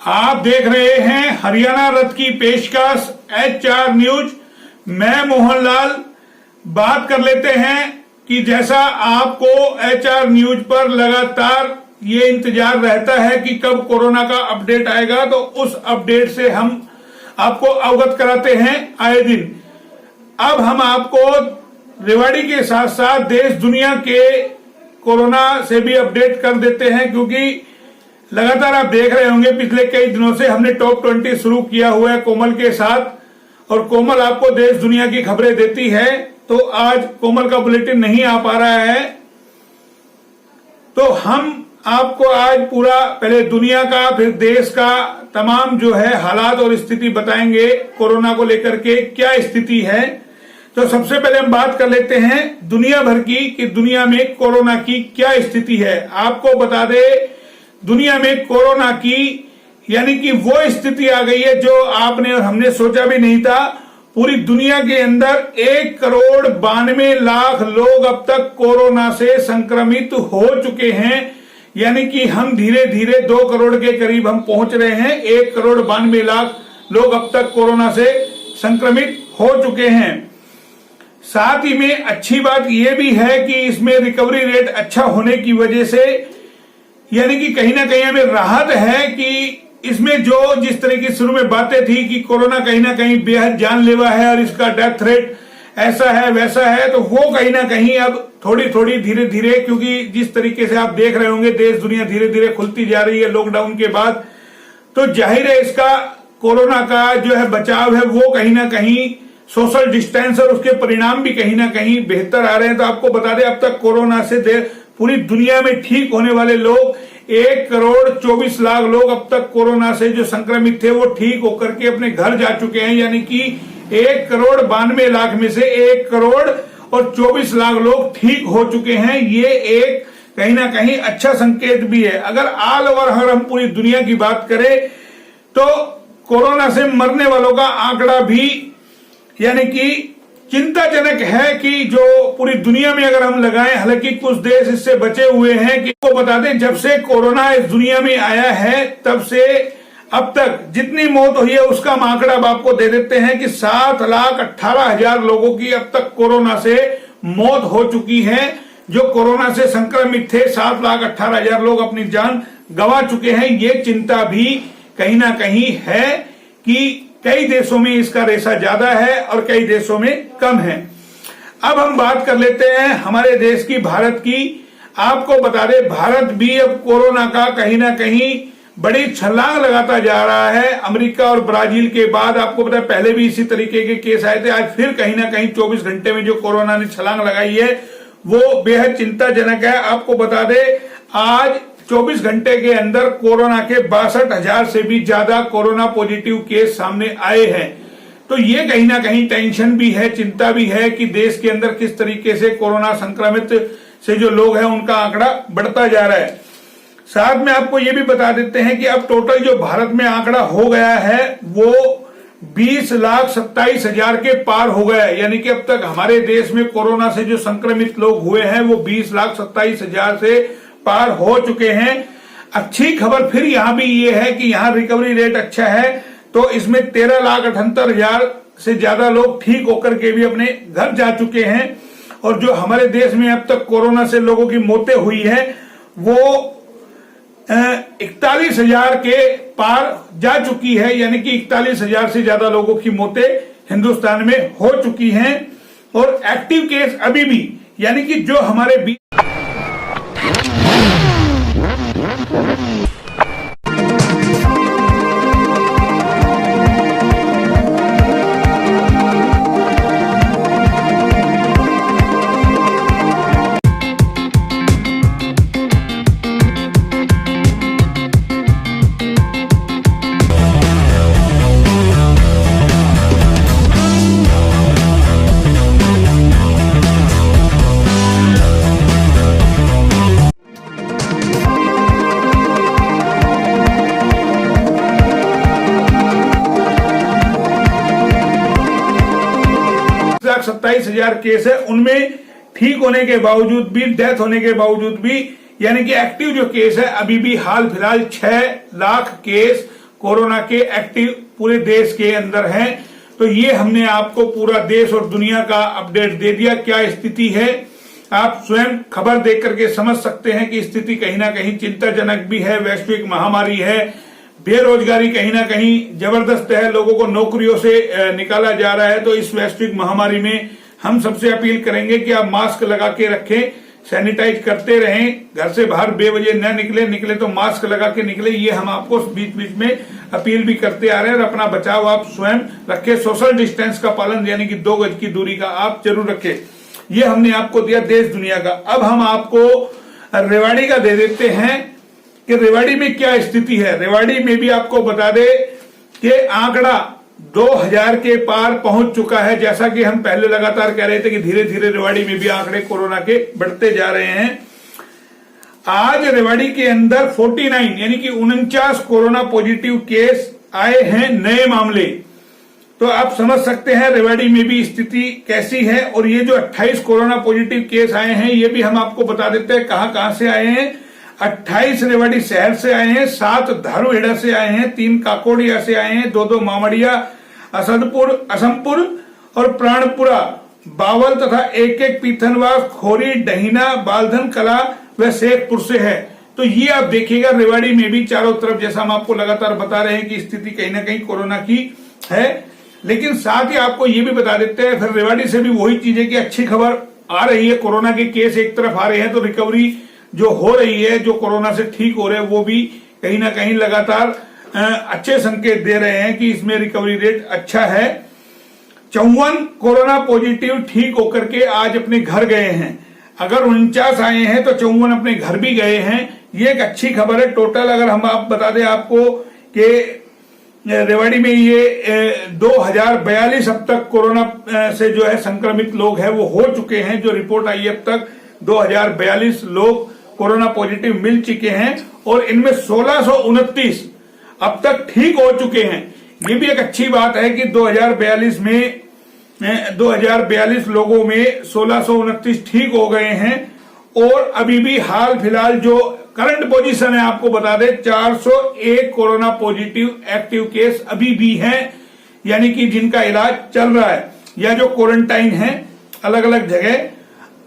आप देख रहे हैं हरियाणा रथ की पेशकश HR न्यूज। मैं मोहनलाल। बात कर लेते हैं कि जैसा आपको HR न्यूज पर लगातार ये इंतजार रहता है कि कब कोरोना का अपडेट आएगा, तो उस अपडेट से हम आपको अवगत कराते हैं आए दिन। अब हम आपको रेवाड़ी के साथ साथ देश दुनिया के कोरोना से भी अपडेट कर देते हैं, क्योंकि लगातार आप देख रहे होंगे पिछले कई दिनों से हमने टॉप 20 शुरू किया हुआ है कोमल के साथ, और कोमल आपको देश दुनिया की खबरें देती है। तो आज कोमल का बुलेटिन नहीं आ पा रहा है, तो हम आपको आज पूरा पहले दुनिया का फिर देश का तमाम जो है हालात और स्थिति बताएंगे। कोरोना को लेकर के क्या स्थिति है, तो सबसे पहले हम बात कर लेते हैं दुनिया भर की कि दुनिया में कोरोना की क्या स्थिति है। आपको बता दे, दुनिया में कोरोना की यानी कि वो स्थिति आ गई है जो आपने और हमने सोचा भी नहीं था। पूरी दुनिया के अंदर 1,92,00,000 लोग अब तक कोरोना से संक्रमित हो चुके हैं, यानी कि हम धीरे धीरे 2 करोड़ के करीब हम पहुंच रहे हैं। 1,92,00,000 लोग अब तक कोरोना से संक्रमित हो चुके हैं। साथ ही में अच्छी बात यह भी है कि इसमें रिकवरी रेट अच्छा होने की वजह से यानी कि कहीं ना कहीं हमें राहत है कि इसमें जो जिस तरह की शुरू में बातें थी कि कोरोना कहीं ना कहीं बेहद जानलेवा है और इसका डेथ रेट ऐसा है वैसा है, तो वो कहीं ना कहीं अब थोड़ी थोड़ी धीरे धीरे, क्योंकि जिस तरीके से आप देख रहे होंगे देश दुनिया धीरे धीरे खुलती जा रही है लॉकडाउन के बाद, तो जाहिर है इसका कोरोना का जो है बचाव है वो कहीं ना कहीं सोशल डिस्टेंस और उसके परिणाम भी कहीं ना कहीं बेहतर आ रहे हैं। तो आपको बता दें अब तक कोरोना से पूरी दुनिया में ठीक होने वाले लोग 1,24,00,000 लोग अब तक कोरोना से जो संक्रमित थे वो ठीक होकर के अपने घर जा चुके हैं, यानी कि 1,92,00,000 में से 1,24,00,000 लोग ठीक हो चुके हैं। ये एक कहीं ना कहीं अच्छा संकेत भी है। अगर ऑल ओवर अगर हम पूरी दुनिया की बात करें तो कोरोना से मरने वालों का आंकड़ा भी यानी कि चिंताजनक है कि जो पूरी दुनिया में अगर हम लगाएं, हालांकि कुछ देश इससे बचे हुए हैं। कि को बता दें जब से कोरोना इस दुनिया में आया है तब से अब तक जितनी मौत हुई है उसका आंकड़ा अब आपको दे देते हैं कि 7,18,000 लोगों की अब तक कोरोना से मौत हो चुकी है। जो कोरोना से संक्रमित थे 7,18,000 लोग अपनी जान गंवा चुके हैं। ये चिंता भी कहीं ना कहीं है कि कई देशों में इसका रेशा ज्यादा है और कई देशों में कम है। अब हम बात कर लेते हैं हमारे देश की, भारत की। आपको बता दें भारत भी अब कोरोना का कहीं ना कहीं बड़ी छलांग लगाता जा रहा है। अमेरिका और ब्राजील के बाद आपको पता है पहले भी इसी तरीके के केस आए थे। आज फिर कहीं ना कहीं 24 घंटे में जो कोरोना ने छलांग लगाई है वो बेहद चिंताजनक है। आपको बता दें आज 24 घंटे के अंदर कोरोना के 62,000 से भी ज्यादा कोरोना पॉजिटिव केस सामने आए हैं। तो ये कहीं ना कहीं टेंशन भी है, चिंता भी है कि देश के अंदर किस तरीके से कोरोना संक्रमित से जो लोग हैं उनका आंकड़ा बढ़ता जा रहा है। साथ में आपको ये भी बता देते हैं कि अब टोटल जो भारत में आंकड़ा हो गया है वो 20,27,000 के पार हो गया है, यानी कि अब तक हमारे देश में कोरोना से जो संक्रमित लोग हुए हैं वो 20,27,000 से पार हो चुके हैं। अच्छी खबर फिर यहां भी ये है कि यहां रिकवरी रेट अच्छा है, तो इसमें 13,78,000 से ज्यादा लोग ठीक होकर के भी अपने घर जा चुके हैं। और जो हमारे देश में अब तक कोरोना से लोगों की मौतें हुई है वो 41,000 के पार जा चुकी है, यानी कि 41,000 से ज्यादा लोगों की मौतें हिंदुस्तान में हो चुकी हैं। और एक्टिव केस अभी भी यानी कि जो हमारे लाख 27,000 केस है, उनमें ठीक होने के बावजूद भी, डेथ होने के बावजूद भी, यानी कि एक्टिव जो केस है अभी भी हाल फिलहाल 6 लाख केस कोरोना के एक्टिव पूरे देश के अंदर हैं। तो ये हमने आपको पूरा देश और दुनिया का अपडेट दे दिया, क्या स्थिति है। आप स्वयं खबर देख करके समझ सकते हैं कि स्थिति कहीं ना कहीं चिंताजनक भी है, वैश्विक महामारी है, बेरोजगारी कहीं ना कहीं जबरदस्त है, लोगों को नौकरियों से निकाला जा रहा है। तो इस वैश्विक महामारी में हम सबसे अपील करेंगे कि आप मास्क लगा के रखें, सैनिटाइज करते रहें, घर से बाहर बेवजह न निकले तो मास्क लगा के निकले। ये हम आपको बीच बीच में अपील भी करते आ रहे हैं। और अपना बचाव आप स्वयं रखें, सोशल डिस्टेंस का पालन यानी कि 2 गज की दूरी का आप जरूर रखें। ये हमने आपको दिया देश दुनिया का। अब हम आपको रेवाड़ी का दे देते हैं कि रेवाड़ी में क्या स्थिति है। रेवाड़ी में भी आपको बता दे कि आंकड़ा 2000 के पार पहुंच चुका है। जैसा कि हम पहले लगातार कह रहे थे कि धीरे धीरे रेवाड़ी में भी आंकड़े कोरोना के बढ़ते जा रहे हैं। आज रेवाड़ी के अंदर 49 यानी कि 49 कोरोना पॉजिटिव केस आए हैं, नए मामले। तो आप समझ सकते हैं रेवाड़ी में भी स्थिति कैसी है। और ये जो 28 कोरोना पॉजिटिव केस आए हैं, ये भी हम आपको बता देते हैं कहां से आए हैं। 28 रेवाड़ी शहर से आए हैं, 7 धारूहेड़ा से आए हैं, 3 काकोड़िया से आए हैं, 2 मामड़िया, असमपुर और प्राणपुरा, बावल तथा 1 पीथनवास, खोरी, डहीना, बालधन कला व शेखपुर से है। तो ये आप देखिएगा रेवाड़ी में भी चारों तरफ, जैसा हम आपको लगातार बता रहे हैं कि स्थिति कहीं ना कहीं कोरोना की है। लेकिन साथ ही आपको ये भी बता देते हैं फिर रेवाड़ी से भी वही चीजें कि अच्छी खबर आ रही है। कोरोना के केस एक तरफ आ रहे हैं तो रिकवरी जो हो रही है, जो कोरोना से ठीक हो रहे हैं, वो भी कहीं ना कहीं लगातार अच्छे संकेत दे रहे हैं कि इसमें रिकवरी रेट अच्छा है। 54 कोरोना पॉजिटिव ठीक होकर के आज अपने घर गए हैं। अगर 49 आए हैं तो 54 अपने घर भी गए हैं। ये एक अच्छी खबर है। टोटल अगर हम आप बता दें आपको कि रेवाड़ी में ये 2042 अब तक कोरोना से जो है संक्रमित लोग हैं वो हो चुके हैं। जो रिपोर्ट आई अब तक 2042 लोग कोरोना पॉजिटिव मिल चुके हैं और इनमें 1629 अब तक ठीक हो चुके हैं। ये भी एक अच्छी बात है कि 2042 लोगों में 1629 ठीक हो गए हैं। और अभी भी हाल फिलहाल जो करंट पोजीशन है आपको बता दें 401 कोरोना पॉजिटिव एक्टिव केस अभी भी हैं, यानी कि जिनका इलाज चल रहा है या जो क्वारंटाइन है अलग अलग जगह।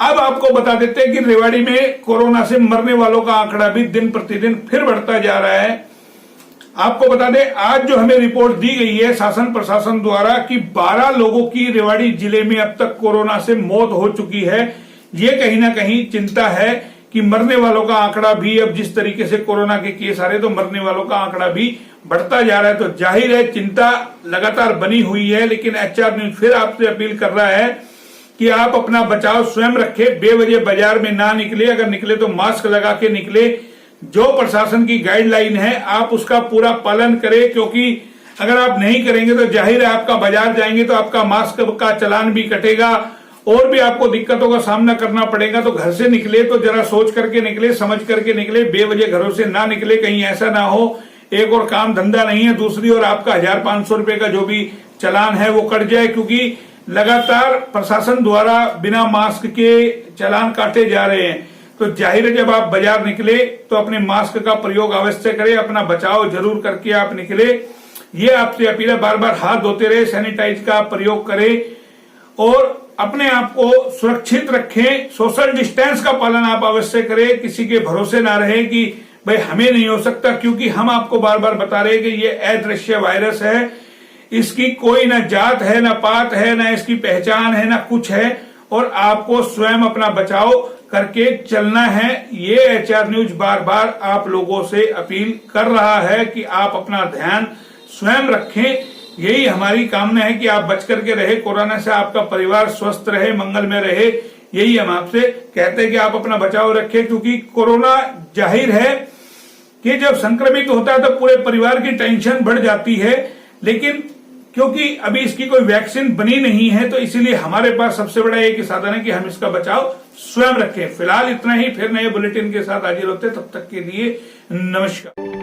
अब आपको बता देते हैं कि रेवाड़ी में कोरोना से मरने वालों का आंकड़ा भी दिन प्रतिदिन फिर बढ़ता जा रहा है। आपको बता दें आज जो हमें रिपोर्ट दी गई है शासन प्रशासन द्वारा कि 12 लोगों की रेवाड़ी जिले में अब तक कोरोना से मौत हो चुकी है। ये कहीं ना कहीं चिंता है कि मरने वालों का आंकड़ा भी अब जिस तरीके से कोरोना के केस आ रहे तो मरने वालों का आंकड़ा भी बढ़ता जा रहा है। तो जाहिर है चिंता लगातार बनी हुई है। लेकिन HR न्यूज फिर आपसे अपील कर रहा है कि आप अपना बचाव स्वयं रखें, बेवजह बाजार में ना निकले, अगर निकले तो मास्क लगा के निकले। जो प्रशासन की गाइडलाइन है आप उसका पूरा पालन करें, क्योंकि अगर आप नहीं करेंगे तो जाहिर है आपका बाजार जाएंगे तो आपका मास्क का चालान भी कटेगा और भी आपको दिक्कतों का सामना करना पड़ेगा। तो घर से निकले तो जरा सोच करके निकले, समझ करके निकले, बेवजह घरों से ना निकले। कहीं ऐसा ना हो एक और काम धंधा नहीं है, दूसरी और आपका 1500 रुपए का जो भी चालान है वो कट जाए, क्योंकि लगातार प्रशासन द्वारा बिना मास्क के चालान काटे जा रहे हैं। तो जाहिर है जब आप बाजार निकले तो अपने मास्क का प्रयोग अवश्य करें, अपना बचाव जरूर करके आप निकले। ये आपसे अपील है। बार बार हाथ धोते रहे, सैनिटाइज का प्रयोग करें और अपने आप को सुरक्षित रखें। सोशल डिस्टेंस का पालन आप अवश्य करें। किसी के भरोसे ना रहे कि भाई हमें नहीं हो सकता, क्योंकि हम आपको बार बार बता रहे हैं कि ये अदृश्य वायरस है। इसकी कोई ना जात है, ना पात है, ना इसकी पहचान है, ना कुछ है। और आपको स्वयं अपना बचाव करके चलना है। ये HR न्यूज बार बार आप लोगों से अपील कर रहा है कि आप अपना ध्यान स्वयं रखें। यही हमारी कामना है कि आप बच करके रहे, कोरोना से आपका परिवार स्वस्थ रहे, मंगल में रहे। यही हम आपसे कहते हैं कि आप अपना बचाव रखें, क्योंकि कोरोना जाहिर है कि जब संक्रमित होता है तो पूरे परिवार की टेंशन बढ़ जाती है। लेकिन क्योंकि अभी इसकी कोई वैक्सीन बनी नहीं है तो इसीलिए हमारे पास सबसे बड़ा एक साधन है कि हम इसका बचाव स्वयं रखें। फिलहाल इतना ही, फिर नए बुलेटिन के साथ हाजिर होते, तब तक के लिए नमस्कार।